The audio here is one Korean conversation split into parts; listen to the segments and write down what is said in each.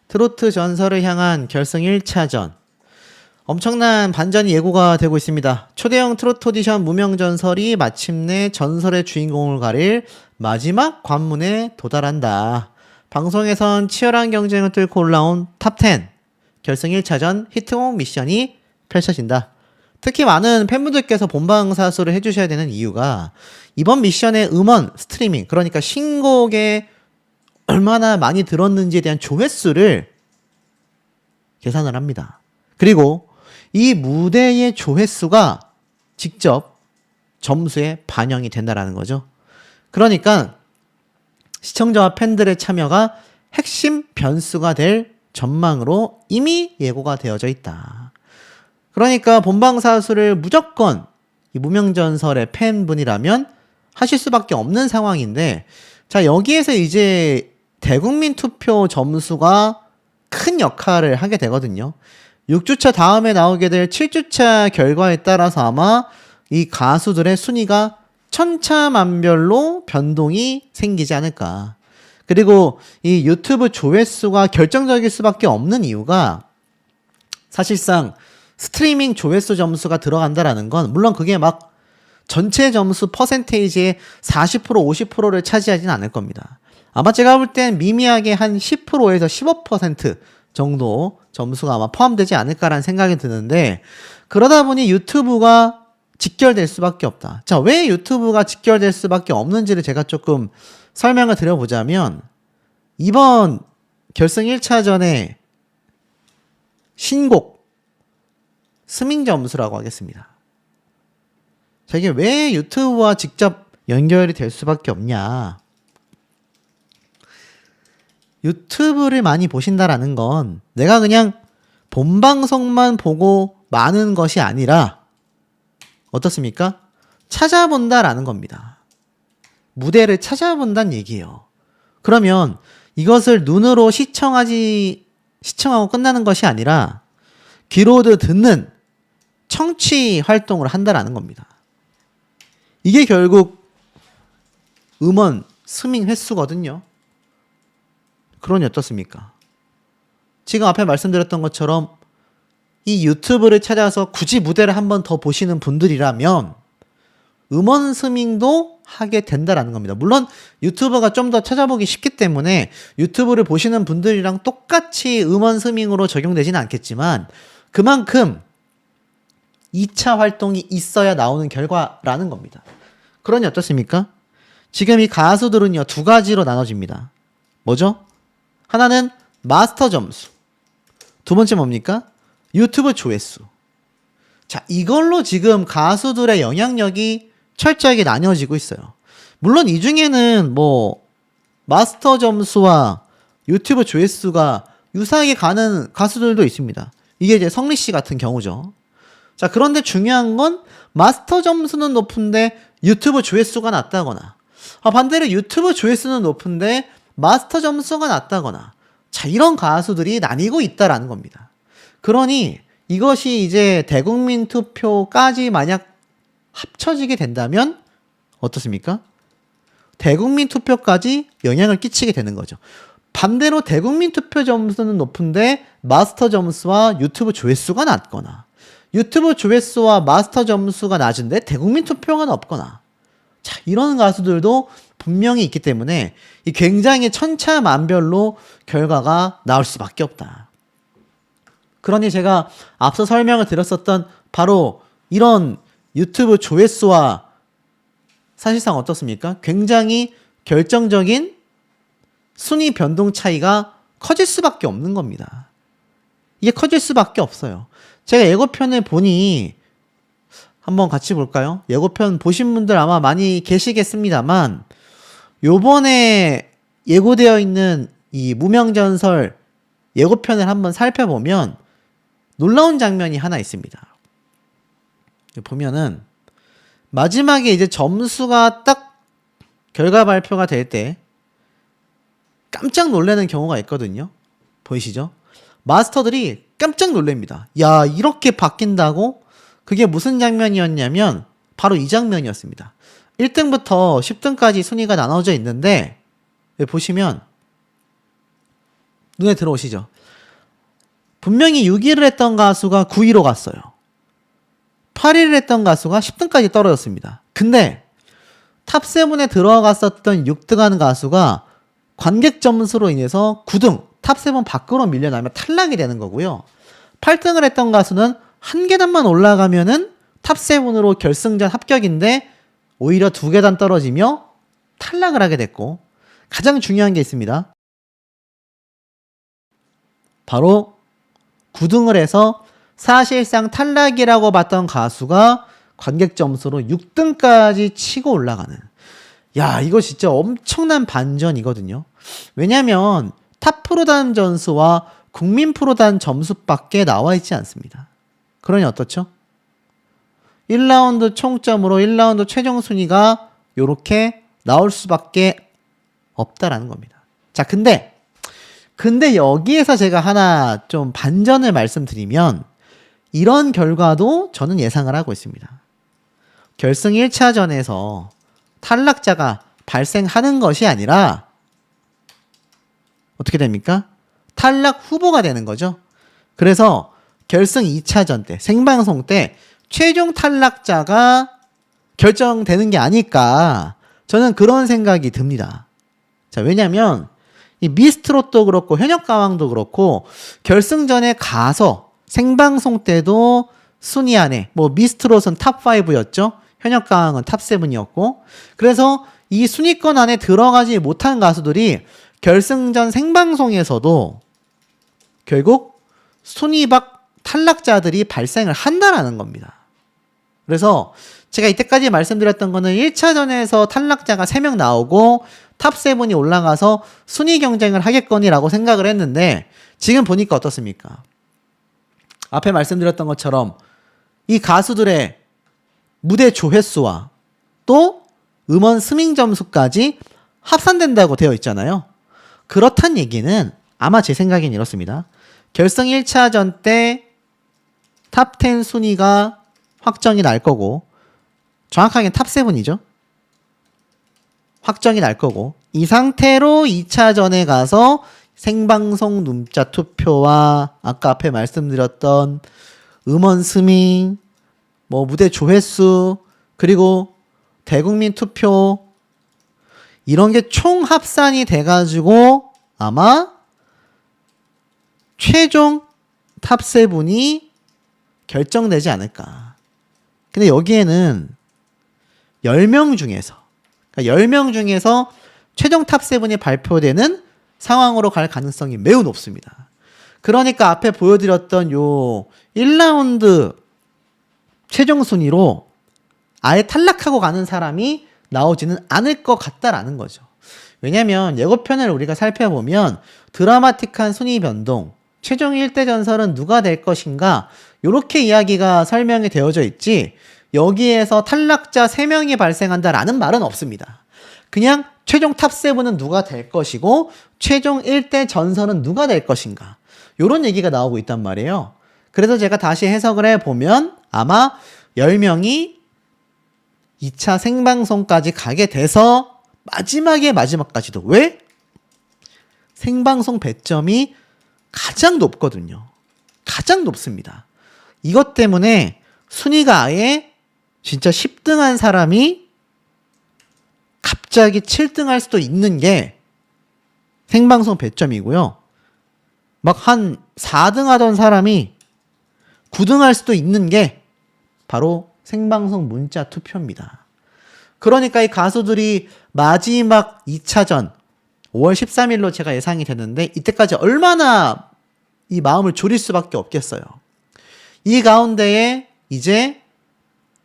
트로트 전설을 향한 결승 1차전. 엄청난 반전이 예고가 되고 있습니다. 초대형 트로트 오디션 무명전설이 마침내 전설의 주인공을 가릴 마지막 관문에 도달한다. 방송에선 치열한 경쟁을 뚫고 올라온 탑10 결승 1차전 히트곡 미션이 펼쳐진다. 특히 많은 팬분들께서 본방사수를 해주셔야 되는 이유가 이번 미션의 음원 스트리밍, 그러니까 신곡에 얼마나 많이 들었는지에 대한 조회수를 계산을 합니다. 그리고 이 무대의 조회수가 직접 점수에 반영이 된다라는 거죠. 그러니까 시청자와 팬들의 참여가 핵심 변수가 될 전망으로 이미 예고가 되어져 있다. 그러니까 본방사수를 무조건 이 무명전설의 팬분이라면 하실 수밖에 없는 상황인데, 자, 여기에서 이제 대국민 투표 점수가 큰 역할을 하게 되거든요. 6주차 다음에 나오게 될 7주차 결과에 따라서 아마 이 가수들의 순위가 천차만별로 변동이 생기지 않을까. 그리고 이 유튜브 조회수가 결정적일 수밖에 없는 이유가 사실상 스트리밍 조회수 점수가 들어간다라는 건, 물론 그게 막 전체 점수 퍼센테이지의 40%, 50%를 차지하지는 않을 겁니다. 아마 제가 볼 땐 미미하게 한 10%에서 15% 정도 점수가 아마 포함되지 않을까라는 생각이 드는데, 그러다 보니 유튜브가 직결될 수밖에 없다. 자, 왜 유튜브가 직결될 수밖에 없는지를 제가 조금 설명을 드려보자면, 이번 결승 1차전의 신곡 스밍 점수라고 하겠습니다. 자, 이게 왜 유튜브와 직접 연결이 될 수밖에 없냐. 유튜브를 많이 보신다라는 건 내가 그냥 본방송만 보고 마는 것이 아니라 어떻습니까? 찾아본다라는 겁니다. 무대를 찾아본다는 얘기예요. 그러면 이것을 눈으로 시청하고 끝나는 것이 아니라 귀로도 듣는 청취 활동을 한다라는 겁니다. 이게 결국 음원 스밍 횟수거든요. 그러니 어떻습니까? 지금 앞에 말씀드렸던 것처럼 이 유튜브를 찾아서 굳이 무대를 한 번 더 보시는 분들이라면 음원 스밍도 하게 된다라는 겁니다. 물론 유튜버가 좀 더 찾아보기 쉽기 때문에 유튜브를 보시는 분들이랑 똑같이 음원 스밍으로 적용되지는 않겠지만 그만큼 2차 활동이 있어야 나오는 결과라는 겁니다. 그러니 어떻습니까? 지금 이 가수들은요, 두 가지로 나눠집니다. 뭐죠? 하나는 마스터 점수, 두 번째 뭡니까? 유튜브 조회수. 자, 이걸로 지금 가수들의 영향력이 철저하게 나뉘어지고 있어요. 물론 이 중에는 뭐 마스터 점수와 유튜브 조회수가 유사하게 가는 가수들도 있습니다. 이게 이제 성리 씨 같은 경우죠. 자, 그런데 중요한 건 마스터 점수는 높은데 유튜브 조회수가 낮다거나, 반대로 유튜브 조회수는 높은데 마스터 점수가 낮다거나, 자, 이런 가수들이 나뉘고 있다라는 겁니다. 그러니 이것이 이제 대국민 투표까지 만약 합쳐지게 된다면 어떻습니까? 대국민 투표까지 영향을 끼치게 되는 거죠. 반대로 대국민 투표 점수는 높은데 마스터 점수와 유튜브 조회수가 낮거나, 유튜브 조회수와 마스터 점수가 낮은데 대국민 투표가 높거나, 자, 이런 가수들도 분명히 있기 때문에 이 굉장히 천차만별로 결과가 나올 수밖에 없다. 그러니 제가 앞서 설명을 드렸었던 바로 이런 유튜브 조회수와 사실상 어떻습니까? 굉장히 결정적인 순위 변동 차이가 커질 수밖에 없는 겁니다. 이게 커질 수밖에 없어요. 제가 예고편을 보니 한번 같이 볼까요? 예고편 보신 분들 아마 많이 계시겠습니다만, 요번에 예고되어 있는 이 무명전설 예고편을 한번 살펴보면 놀라운 장면이 하나 있습니다. 보면은 마지막에 이제 점수가 딱 결과 발표가 될 때 깜짝 놀라는 경우가 있거든요. 보이시죠? 마스터들이 깜짝 놀랍니다. 야, 이렇게 바뀐다고? 그게 무슨 장면이었냐면 바로 이 장면이었습니다. 1등부터 10등까지 순위가 나눠져 있는데, 여기 보시면 눈에 들어오시죠? 분명히 6위를 했던 가수가 9위로 갔어요. 8위를 했던 가수가 10등까지 떨어졌습니다. 근데 탑7에 들어갔었던 6등하는 가수가 관객 점수로 인해서 9등, 탑7 밖으로 밀려나면 탈락이 되는 거고요. 8등을 했던 가수는 한 계단만 올라가면은 탑7으로 결승전 합격인데 오히려 2계단 떨어지며 탈락을 하게 됐고, 가장 중요한 게 있습니다. 바로 9등을 해서 사실상 탈락이라고 봤던 가수가 관객 점수로 6등까지 치고 올라가는, 야, 이거 진짜 엄청난 반전이거든요. 왜냐면 탑 프로단 점수와 국민 프로단 점수밖에 나와 있지 않습니다. 그러니 어떻죠? 1라운드 총점으로 1라운드 최종 순위가 요렇게 나올 수밖에 없다라는 겁니다. 자, 근데 여기에서 제가 하나 좀 반전을 말씀드리면, 이런 결과도 저는 예상을 하고 있습니다. 결승 1차전에서 탈락자가 발생하는 것이 아니라 어떻게 됩니까? 탈락 후보가 되는 거죠. 그래서 결승 2차전 때, 생방송 때 최종 탈락자가 결정되는 게 아닐까, 저는 그런 생각이 듭니다. 자, 왜냐면 이 미스트롯도 그렇고 현역가왕도 그렇고 결승전에 가서 생방송 때도 순위 안에, 뭐 미스트롯은 탑5였죠. 현역가왕은 탑7이었고, 그래서 이 순위권 안에 들어가지 못한 가수들이 결승전 생방송에서도 결국 순위 밖 탈락자들이 발생을 한다라는 겁니다. 그래서 제가 이때까지 말씀드렸던 거는 1차전에서 탈락자가 3명 나오고 탑7이 올라가서 순위 경쟁을 하겠거니라고 생각을 했는데, 지금 보니까 어떻습니까? 앞에 말씀드렸던 것처럼 이 가수들의 무대 조회수와 또 음원 스밍 점수까지 합산된다고 되어 있잖아요. 그렇단 얘기는 아마 제 생각엔 이렇습니다. 결승 1차전 때 탑10 순위가 확정이 날 거고, 정확하게는 탑7이죠. 확정이 날 거고, 이 상태로 2차전에 가서 생방송 문자 투표와 아까 앞에 말씀드렸던 음원 스밍, 뭐 무대 조회수, 그리고 대국민 투표, 이런 게 총 합산이 돼가지고 아마 최종 탑7이 결정되지 않을까. 근데 여기에는 10명 중에서, 그러니까 10명 중에서 최종 탑7이 발표되는 상황으로 갈 가능성이 매우 높습니다. 그러니까 앞에 보여드렸던 요 1라운드 최종 순위로 아예 탈락하고 가는 사람이 나오지는 않을 것 같다라는 거죠. 왜냐면 예고편을 우리가 살펴보면 드라마틱한 순위 변동, 최종 1대 전설은 누가 될 것인가, 이렇게 이야기가 설명이 되어져 있지, 여기에서 탈락자 3명이 발생한다라는 말은 없습니다. 그냥 최종 탑7은 누가 될 것이고 최종 1대 전설은 누가 될 것인가, 이런 얘기가 나오고 있단 말이에요. 그래서 제가 다시 해석을 해보면 아마 10명이 2차 생방송까지 가게 돼서 마지막까지도, 왜? 생방송 배점이 가장 높거든요. 가장 높습니다. 이것 때문에 순위가 아예 진짜 10등한 사람이 갑자기 7등 할 수도 있는 게 생방송 배점이고요. 막 한 4등 하던 사람이 9등 할 수도 있는 게 바로 생방송 문자 투표입니다. 그러니까 이 가수들이 마지막 2차전 5월 13일로 제가 예상이 되는데, 이때까지 얼마나 이 마음을 졸일 수밖에 없겠어요. 이 가운데에 이제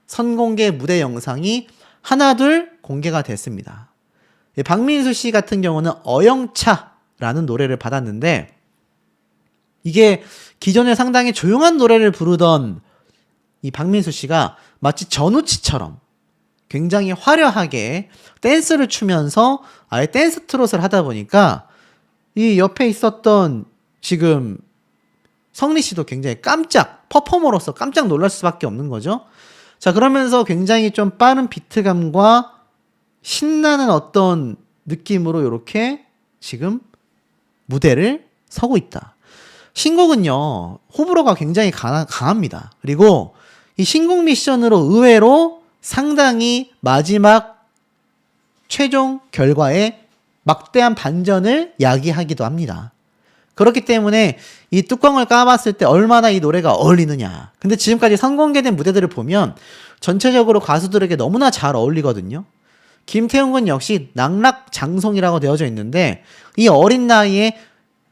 선공개 무대 영상이 하나둘 공개가 됐습니다. 박민수 씨 같은 경우는 어영차라는 노래를 받았는데, 이게 기존에 상당히 조용한 노래를 부르던 이 박민수 씨가 마치 전우치처럼 굉장히 화려하게 댄스를 추면서 아예 댄스 트롯을 하다 보니까 이 옆에 있었던 지금 성리 씨도 굉장히 퍼포머로서 깜짝 놀랄 수밖에 없는 거죠. 자, 그러면서 굉장히 좀 빠른 비트감과 신나는 어떤 느낌으로 이렇게 지금 무대를 서고 있다. 신곡은요, 호불호가 굉장히 강합니다. 그리고 이 신곡 미션으로 의외로 상당히 마지막 최종 결과에 막대한 반전을 야기하기도 합니다. 그렇기 때문에 이 뚜껑을 까봤을 때 얼마나 이 노래가 어울리느냐. 근데 지금까지 선공개된 무대들을 보면 전체적으로 가수들에게 너무나 잘 어울리거든요. 김태훈 군 역시 낙락장송이라고 되어져 있는데 이 어린 나이에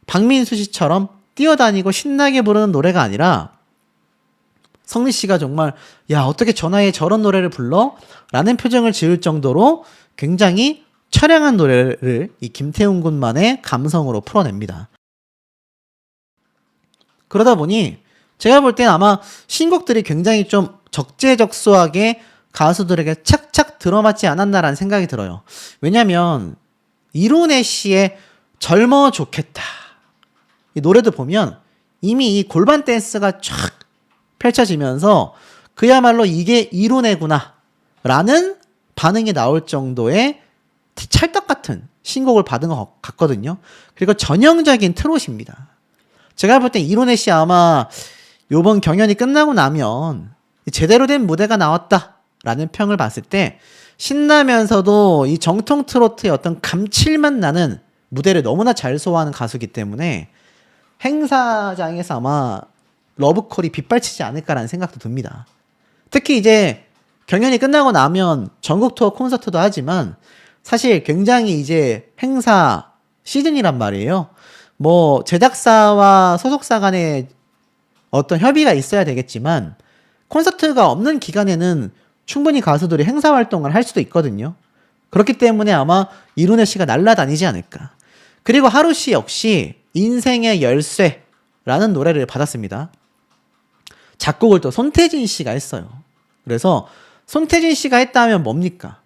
박민수 씨처럼 뛰어다니고 신나게 부르는 노래가 아니라 성리 씨가 정말 야 어떻게 저 나이에 저런 노래를 불러? 라는 표정을 지을 정도로 굉장히 처량한 노래를 이 김태훈 군만의 감성으로 풀어냅니다. 그러다 보니 제가 볼 땐 아마 신곡들이 굉장히 좀 적재적소하게 가수들에게 착착 들어맞지 않았나라는 생각이 들어요. 왜냐면 이룬애 씨의 젊어 좋겠다 이 노래도 보면 이미 이 골반 댄스가 쫙 펼쳐지면서 그야말로 이게 이룬애구나 라는 반응이 나올 정도의 찰떡 같은 신곡을 받은 것 같거든요. 그리고 전형적인 트롯입니다. 제가 볼 땐 이룬애 씨 아마 요번 경연이 끝나고 나면 제대로 된 무대가 나왔다라는 평을 봤을 때 신나면서도 이 정통 트로트의 어떤 감칠맛 나는 무대를 너무나 잘 소화하는 가수이기 때문에 행사장에서 아마 러브콜이 빗발치지 않을까라는 생각도 듭니다. 특히 이제 경연이 끝나고 나면 전국 투어 콘서트도 하지만 사실 굉장히 이제 행사 시즌이란 말이에요. 뭐 제작사와 소속사 간에 어떤 협의가 있어야 되겠지만 콘서트가 없는 기간에는 충분히 가수들이 행사 활동을 할 수도 있거든요. 그렇기 때문에 아마 이룬애 씨가 날아다니지 않을까. 그리고 하루 씨 역시 인생의 열쇠라는 노래를 받았습니다. 작곡을 또 손태진 씨가 했어요. 그래서 손태진 씨가 했다면 뭡니까?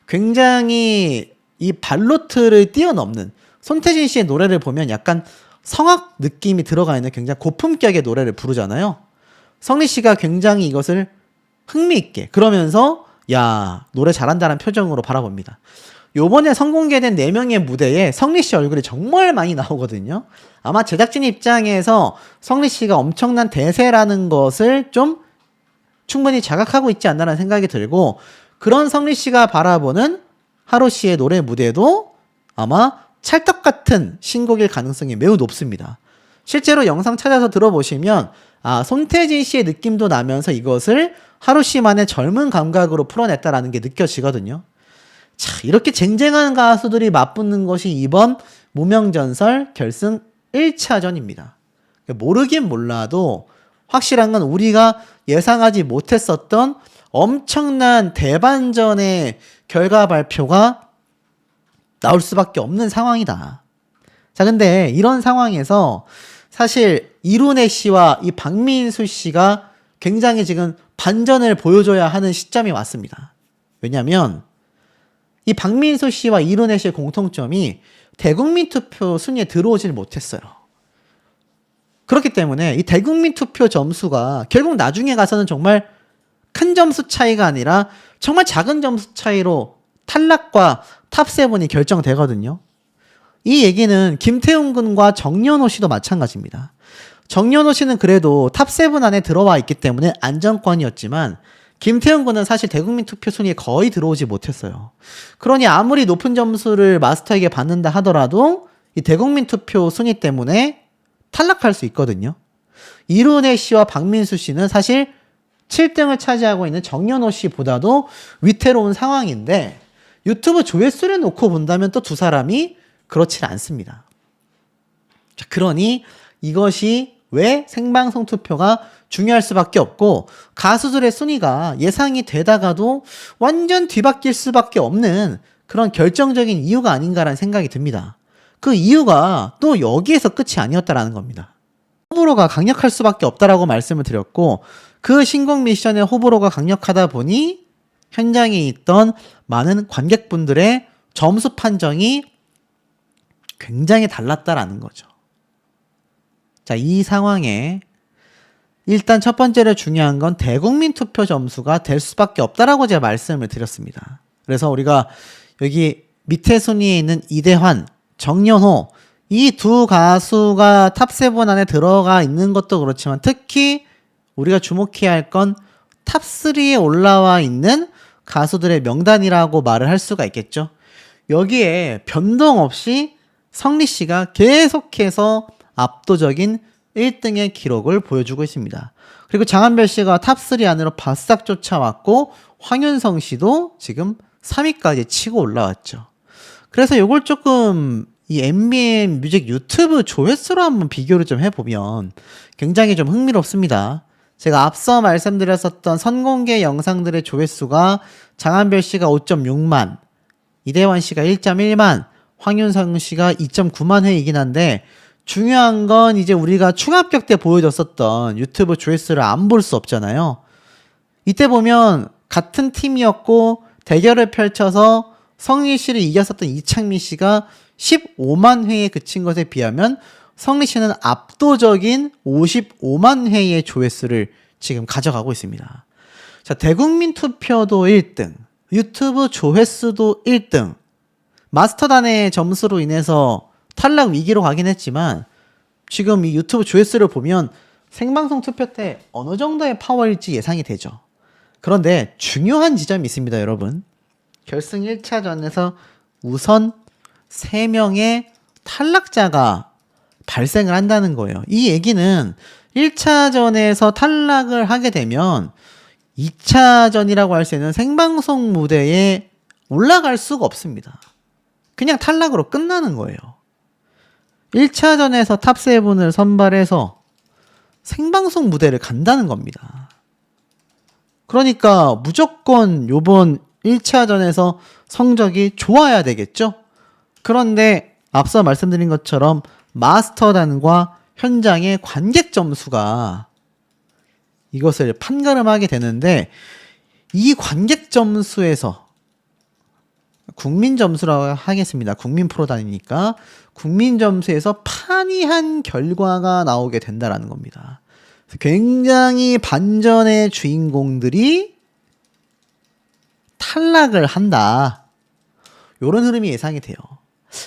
굉장히 이 발로트를 뛰어넘는 손태진 씨의 노래를 보면 약간 성악 느낌이 들어가 있는 굉장히 고품격의 노래를 부르잖아요. 성리 씨가 굉장히 이것을 흥미있게 그러면서 야 노래 잘한다는 표정으로 바라봅니다. 요번에 선공개된 4명의 무대에 성리 씨 얼굴이 정말 많이 나오거든요. 아마 제작진 입장에서 성리 씨가 엄청난 대세라는 것을 좀 충분히 자각하고 있지 않나라는 생각이 들고 그런 성리 씨가 바라보는 하루 씨의 노래 무대도 아마 찰떡 같은 신곡일 가능성이 매우 높습니다. 실제로 영상 찾아서 들어보시면 손태진 씨의 느낌도 나면서 이것을 하루 씨만의 젊은 감각으로 풀어냈다라는 게 느껴지거든요. 자, 이렇게 쟁쟁한 가수들이 맞붙는 것이 이번 무명전설 결승 1차전입니다. 모르긴 몰라도 확실한 건 우리가 예상하지 못했었던 엄청난 대반전의 결과 발표가 나올 수밖에 없는 상황이다. 자, 근데 이런 상황에서 사실 이룬애 씨와 이 박민수 씨가 굉장히 지금 반전을 보여줘야 하는 시점이 왔습니다. 왜냐면 이 박민수 씨와 이룬애 씨의 공통점이 대국민 투표 순위에 들어오질 못했어요. 그렇기 때문에 이 대국민 투표 점수가 결국 나중에 가서는 정말 큰 점수 차이가 아니라 정말 작은 점수 차이로 탈락과 탑7이 결정되거든요. 이 얘기는 김태훈 군과 정연호 씨도 마찬가지입니다. 정연호 씨는 그래도 탑7 안에 들어와 있기 때문에 안정권이었지만 김태훈 군은 사실 대국민 투표 순위에 거의 들어오지 못했어요. 그러니 아무리 높은 점수를 마스터에게 받는다 하더라도 이 대국민 투표 순위 때문에 탈락할 수 있거든요. 이룬애 씨와 박민수 씨는 사실 7등을 차지하고 있는 정연호 씨보다도 위태로운 상황인데 유튜브 조회수를 놓고 본다면 또 두 사람이 그렇지 않습니다. 자, 그러니 이것이 왜 생방송 투표가 중요할 수밖에 없고 가수들의 순위가 예상이 되다가도 완전 뒤바뀔 수밖에 없는 그런 결정적인 이유가 아닌가라는 생각이 듭니다. 그 이유가 또 여기에서 끝이 아니었다라는 겁니다. 호불호가 강력할 수밖에 없다라고 말씀을 드렸고 그 신곡 미션의 호불호가 강력하다 보니 현장에 있던 많은 관객분들의 점수 판정이 굉장히 달랐다라는 거죠. 자, 이 상황에 일단 첫 번째로 중요한 건 대국민 투표 점수가 될 수밖에 없다라고 제가 말씀을 드렸습니다. 그래서 우리가 여기 밑에 순위에 있는 이대환, 정연호 이 두 가수가 탑7 안에 들어가 있는 것도 그렇지만 특히 우리가 주목해야 할 건 탑3에 올라와 있는 가수들의 명단이라고 말을 할 수가 있겠죠. 여기에 변동 없이 성리 씨가 계속해서 압도적인 1등의 기록을 보여주고 있습니다. 그리고 장한별 씨가 탑3 안으로 바싹 쫓아왔고 황윤성 씨도 지금 3위까지 치고 올라왔죠. 그래서 요걸 조금 이 MBN 뮤직 유튜브 조회수로 한번 비교를 좀 해보면 굉장히 좀 흥미롭습니다. 제가 앞서 말씀드렸었던 선공개 영상들의 조회수가 장한별 씨가 5.6만, 이대환 씨가 1.1만, 황윤성 씨가 2.9만 회이긴 한데 중요한 건 이제 우리가 충합격 때 보여줬었던 유튜브 조회수를 안 볼 수 없잖아요. 이때 보면 같은 팀이었고 대결을 펼쳐서 성리 씨를 이겼었던 이창민 씨가 15만 회에 그친 것에 비하면 성리 씨는 압도적인 55만 회의 조회수를 지금 가져가고 있습니다. 자, 대국민 투표도 1등, 유튜브 조회수도 1등, 마스터단의 점수로 인해서 탈락 위기로 가긴 했지만 지금 이 유튜브 조회수를 보면 생방송 투표 때 어느 정도의 파워일지 예상이 되죠. 그런데 중요한 지점이 있습니다, 여러분. 결승 1차전에서 우선 3명의 탈락자가 발생을 한다는 거예요. 이 얘기는 1차전에서 탈락을 하게 되면 2차전이라고 할 수 있는 생방송 무대에 올라갈 수가 없습니다. 그냥 탈락으로 끝나는 거예요. 1차전에서 탑7을 선발해서 생방송 무대를 간다는 겁니다. 그러니까 무조건 요번 1차전에서 성적이 좋아야 되겠죠? 그런데 앞서 말씀드린 것처럼 마스터단과 현장의 관객 점수가 이것을 판가름하게 되는데 이 관객 점수에서 국민 점수라고 하겠습니다. 국민 프로단이니까 국민 점수에서 판이한 결과가 나오게 된다라는 겁니다. 굉장히 반전의 주인공들이 탈락을 한다. 이런 흐름이 예상이 돼요.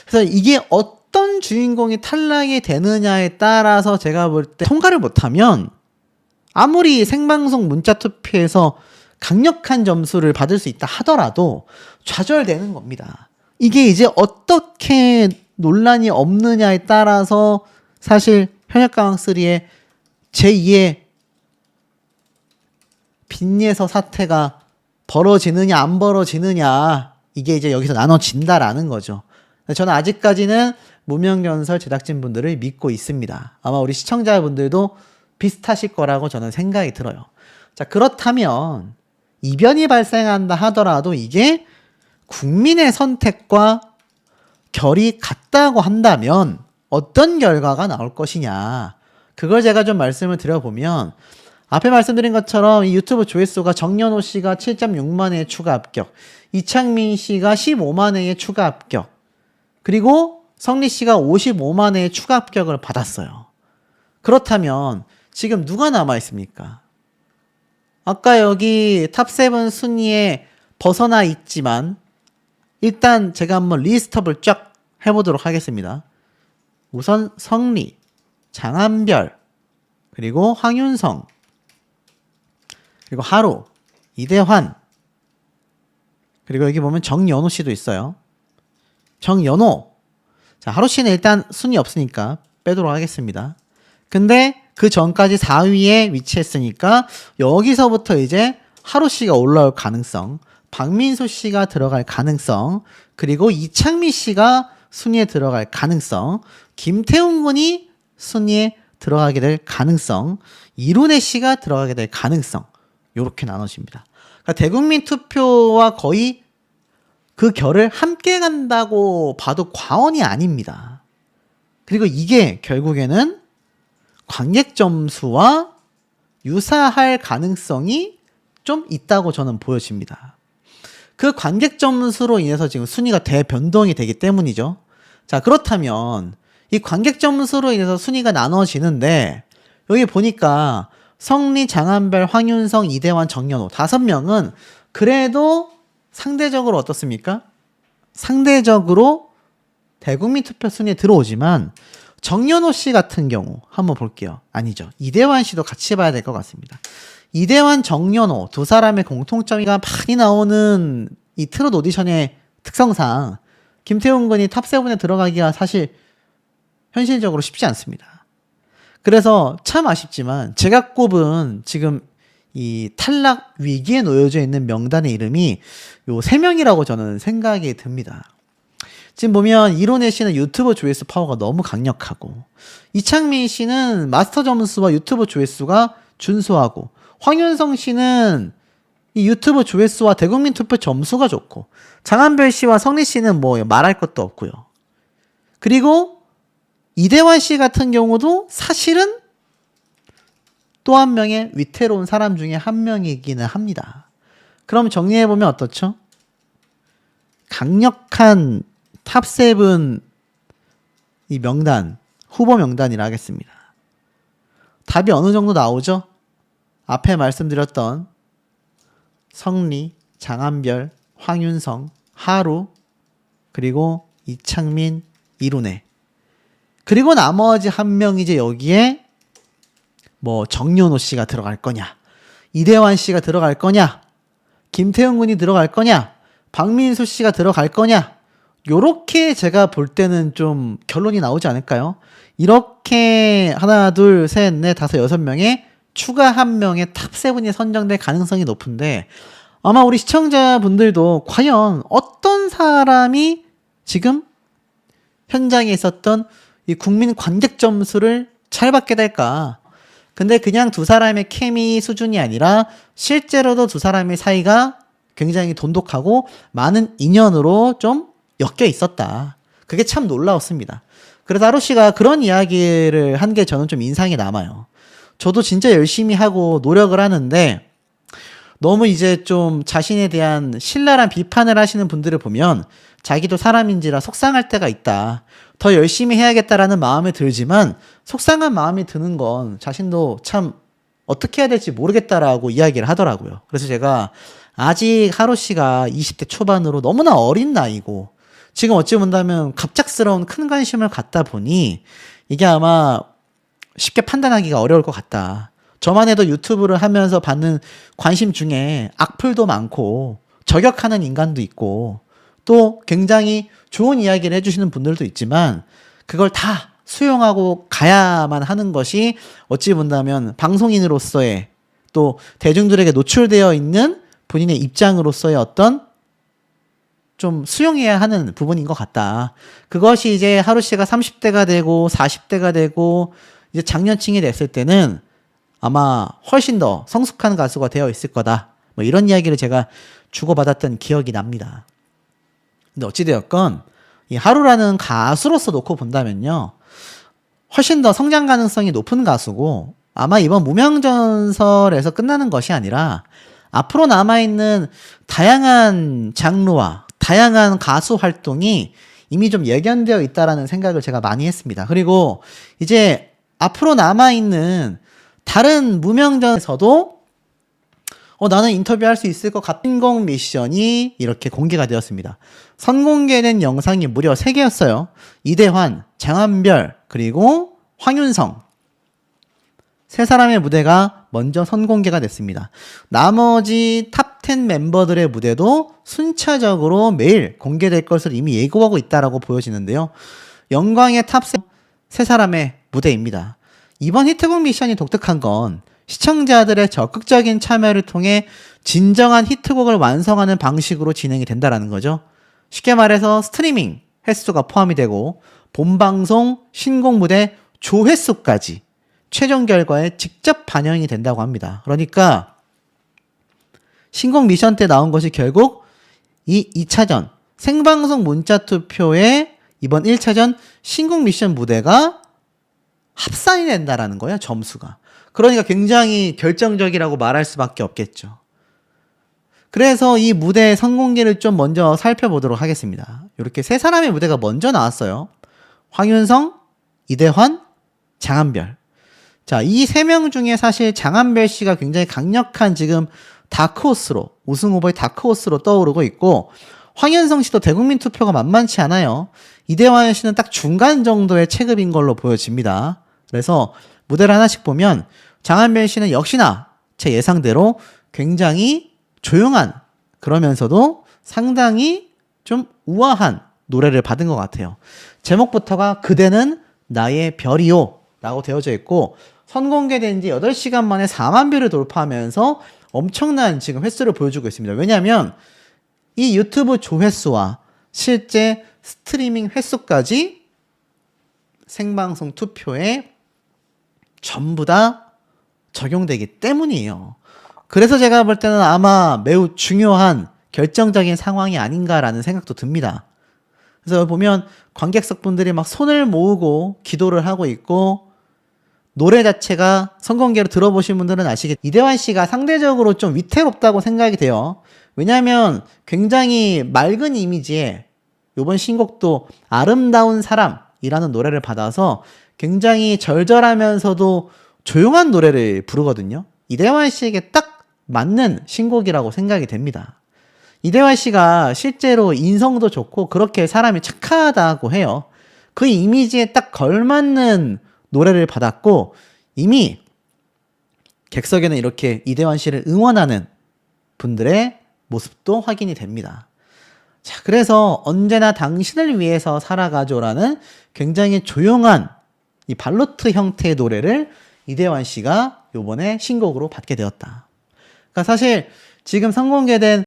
그래서 이게 어떤 주인공이 탈락이 되느냐에 따라서 제가 볼 때 통과를 못하면 아무리 생방송 문자 투표에서 강력한 점수를 받을 수 있다 하더라도 좌절되는 겁니다. 이게 이제 어떻게 논란이 없느냐에 따라서 사실 현역가왕3의 제2의 빈예서 사태가 벌어지느냐 안 벌어지느냐 이게 이제 여기서 나눠진다라는 거죠. 저는 아직까지는 무명연설 제작진분들을 믿고 있습니다. 아마 우리 시청자분들도 비슷하실 거라고 저는 생각이 들어요. 자, 그렇다면 이변이 발생한다 하더라도 이게 국민의 선택과 결이 같다고 한다면 어떤 결과가 나올 것이냐. 그걸 제가 좀 말씀을 드려보면 앞에 말씀드린 것처럼 이 유튜브 조회수가 정연호 씨가 7.6만 회의 추가 합격, 이창민 씨가 15만 회의 추가 합격, 그리고 성리 씨가 55만 회의 추가 합격을 받았어요. 그렇다면 지금 누가 남아 있습니까? 아까 여기 탑7 순위에 벗어나 있지만 일단 제가 한번 리스트업을 쫙 해보도록 하겠습니다. 우선 성리, 장한별, 그리고 황윤성, 그리고 하루, 이대환, 그리고 여기 보면 정연호 씨도 있어요. 정연호. 자, 하루 씨는 일단 순위 없으니까 빼도록 하겠습니다. 근데 그 전까지 4위에 위치했으니까 여기서부터 이제 하루 씨가 올라올 가능성, 박민수 씨가 들어갈 가능성, 그리고 이창민 씨가 순위에 들어갈 가능성, 김태훈 군이 순위에 들어가게 될 가능성, 이룬혜 씨가 들어가게 될 가능성, 이렇게 나눠집니다. 그러니까 대국민 투표와 거의 그 결을 함께 간다고 봐도 과언이 아닙니다. 그리고 이게 결국에는 관객 점수와 유사할 가능성이 좀 있다고 저는 보여집니다. 그 관객 점수로 인해서 지금 순위가 대변동이 되기 때문이죠. 자, 그렇다면 이 관객 점수로 인해서 순위가 나눠지는데 여기 보니까 성리, 장한별, 황윤성, 이대환, 정연호 5명은 그래도 상대적으로 어떻습니까? 상대적으로 대국민 투표 순위에 들어오지만 정연호 씨 같은 경우 한번 볼게요. 아니죠. 이대환 씨도 같이 봐야 될 것 같습니다. 이대환, 정연호 두 사람의 공통점이 많이 나오는 이 트롯 오디션의 특성상 김태훈 군이 탑7에 들어가기가 사실 현실적으로 쉽지 않습니다. 그래서 참 아쉽지만 제가 꼽은 지금 이 탈락 위기에 놓여져 있는 명단의 이름이 요 3명이라고 저는 생각이 듭니다. 지금 보면 이론혜 씨는 유튜브 조회수 파워가 너무 강력하고, 이창민 씨는 마스터 점수와 유튜브 조회수가 준수하고, 황윤성 씨는 이 유튜브 조회수와 대국민 투표 점수가 좋고, 장한별 씨와 성리 씨는 뭐 말할 것도 없고요. 그리고 이대환 씨 같은 경우도 사실은 또 한 명의 위태로운 사람 중에 한 명이기는 합니다. 그럼 정리해보면 어떻죠? 강력한 탑7 이 명단, 후보 명단이라 하겠습니다. 답이 어느 정도 나오죠? 앞에 말씀드렸던 성리, 장한별, 황윤성, 하루, 그리고 이창민, 이론혜. 그리고 나머지 한 명이 이제 여기에 뭐 정연호 씨가 들어갈 거냐, 이대환 씨가 들어갈 거냐, 김태훈 군이 들어갈 거냐, 박민수 씨가 들어갈 거냐, 요렇게 제가 볼 때는 좀 결론이 나오지 않을까요? 이렇게 하나, 둘, 셋, 넷, 다섯, 6명에 추가 한 명의 탑7이 선정될 가능성이 높은데, 아마 우리 시청자분들도 과연 어떤 사람이 지금 현장에 있었던 이 국민 관객 점수를 잘 받게 될까? 근데 그냥 두 사람의 케미 수준이 아니라 실제로도 두 사람의 사이가 굉장히 돈독하고 많은 인연으로 좀 엮여 있었다. 그게 참 놀라웠습니다. 그래서 하루 씨가 그런 이야기를 한 게 저는 좀 인상이 남아요. 저도 진짜 열심히 하고 노력을 하는데 너무 이제 좀 자신에 대한 신랄한 비판을 하시는 분들을 보면 자기도 사람인지라 속상할 때가 있다. 더 열심히 해야겠다라는 마음이 들지만 속상한 마음이 드는 건 자신도 참 어떻게 해야 될지 모르겠다라고 이야기를 하더라고요. 그래서 제가 아직 하루 씨가 20대 초반으로 너무나 어린 나이고 지금 어찌 본다면 갑작스러운 큰 관심을 갖다 보니 이게 아마 쉽게 판단하기가 어려울 것 같다. 저만 해도 유튜브를 하면서 받는 관심 중에 악플도 많고 저격하는 인간도 있고 또 굉장히 좋은 이야기를 해주시는 분들도 있지만 그걸 다 수용하고 가야만 하는 것이 어찌 본다면 방송인으로서의 또 대중들에게 노출되어 있는 본인의 입장으로서의 어떤 좀 수용해야 하는 부분인 것 같다. 그것이 이제 하루 씨가 30대가 되고 40대가 되고 이제 장년층이 됐을 때는 아마 훨씬 더 성숙한 가수가 되어 있을 거다. 뭐 이런 이야기를 제가 주고받았던 기억이 납니다. 근데 어찌되었건 이 하루라는 가수로서 놓고 본다면요. 훨씬 더 성장 가능성이 높은 가수고 아마 이번 무명전설에서 끝나는 것이 아니라 앞으로 남아있는 다양한 장르와 다양한 가수 활동이 이미 좀 예견되어 있다라는 생각을 제가 많이 했습니다. 그리고 이제 앞으로 남아있는 다른 무명전에서도 나는 인터뷰할 수 있을 것 같은 신공 미션이 이렇게 공개가 되었습니다. 선공개된 영상이 무려 3개였어요. 이대환, 장한별, 그리고 황윤성. 3사람의 무대가 먼저 선공개가 됐습니다. 나머지 탑10 멤버들의 무대도 순차적으로 매일 공개될 것을 이미 예고하고 있다라고 보여지는데요. 영광의 탑3 3사람의 무대입니다. 이번 히트곡 미션이 독특한 건 시청자들의 적극적인 참여를 통해 진정한 히트곡을 완성하는 방식으로 진행이 된다는 거죠. 쉽게 말해서 스트리밍 횟수가 포함이 되고 본방송, 신곡 무대 조회수까지 최종 결과에 직접 반영이 된다고 합니다. 그러니까 신곡 미션 때 나온 것이 결국 이 2차전 생방송 문자 투표에 이번 1차전 신곡 미션 무대가 합산이 된다라는 거예요. 점수가. 그러니까 굉장히 결정적이라고 말할 수밖에 없겠죠. 그래서 이 무대의 선공개를 좀 먼저 살펴보도록 하겠습니다. 이렇게 3사람의 무대가 먼저 나왔어요. 황윤성, 이대환, 장한별. 자, 이 3명 중에 사실 장한별 씨가 굉장히 강력한 지금 다크호스로, 우승 후보의 다크호스로 떠오르고 있고, 황현성 씨도 대국민 투표가 만만치 않아요. 이대환 씨는 딱 중간 정도의 체급인 걸로 보여집니다. 그래서 무대를 하나씩 보면 장한별 씨는 역시나 제 예상대로 굉장히 조용한, 그러면서도 상당히 좀 우아한 노래를 받은 것 같아요. 제목부터가 그대는 나의 별이요 라고 되어져 있고, 선공개된 지 8시간 만에 4만 뷰를 돌파하면서 엄청난 지금 횟수를 보여주고 있습니다. 왜냐하면 이 유튜브 조회수와 실제 스트리밍 횟수까지 생방송 투표에 전부 다 적용되기 때문이에요. 그래서 제가 볼 때는 아마 매우 중요한 결정적인 상황이 아닌가라는 생각도 듭니다. 그래서 보면 관객석 분들이 막 손을 모으고 기도를 하고 있고, 노래 자체가 선공개로 들어보신 분들은 아시겠지만 이대환 씨가 상대적으로 좀 위태롭다고 생각이 돼요. 왜냐하면 굉장히 맑은 이미지에 이번 신곡도 아름다운 사람이라는 노래를 받아서 굉장히 절절하면서도 조용한 노래를 부르거든요. 이대환 씨에게 딱 맞는 신곡이라고 생각이 됩니다. 이대환 씨가 실제로 인성도 좋고 그렇게 사람이 착하다고 해요. 그 이미지에 딱 걸맞는 노래를 받았고, 이미 객석에는 이렇게 이대환 씨를 응원하는 분들의 모습도 확인이 됩니다. 자, 그래서 언제나 당신을 위해서 살아가죠라는 굉장히 조용한 이 발로트 형태의 노래를 이대환 씨가 요번에 신곡으로 받게 되었다. 그러니까 사실 지금 선공개된